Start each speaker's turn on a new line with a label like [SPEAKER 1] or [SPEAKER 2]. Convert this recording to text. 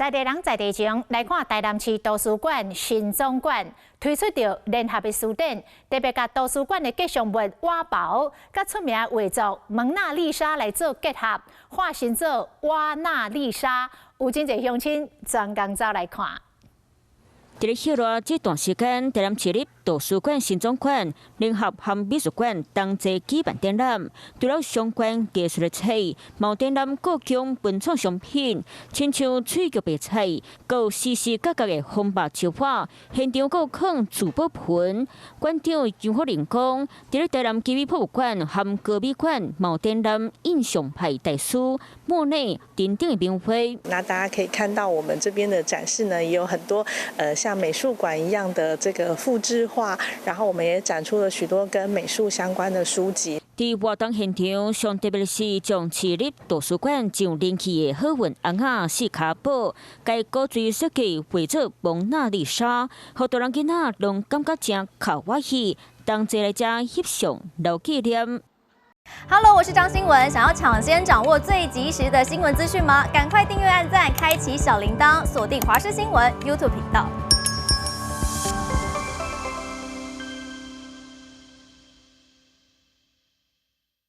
[SPEAKER 1] 在地人在地前来看台南市图书馆新总馆推出着联合的书展，特别甲图书馆的吉祥物瓦宝，甲出名画作蒙娜丽莎来做结合，化身做瓦娜丽莎，有真侪乡亲专工走来看。
[SPEAKER 2] 伫咧迄热这段时间，台南市立图书馆新总馆联合和美术馆同齐举办展览，除了相关艺术的菜，毛展览各种文创商品，亲像水饺白菜，有时时角角的红白招花，现场有放珠宝盆。馆长杨福林讲，伫咧台南基美博物馆和高美馆毛展览印象派大师莫内等等的名画。
[SPEAKER 3] 那大家可以看到，我们这边的展示呢，也有很多像美术馆一样的这个复制画，然后我们也展出了许多跟美术相关的书籍。
[SPEAKER 2] 伫活动现场上特别是将市立图书馆上人气的好运红仔四卡宝，该古锥设计画作蒙娜丽莎，互大人囡仔拢感觉真卡哇伊，同齐来遮翕相留纪念。
[SPEAKER 4] Hello， 我是张新文。想要抢先掌握最及时的新闻资讯吗？赶快订阅、按赞、开启小铃铛，锁定华视新闻 YouTube 频道。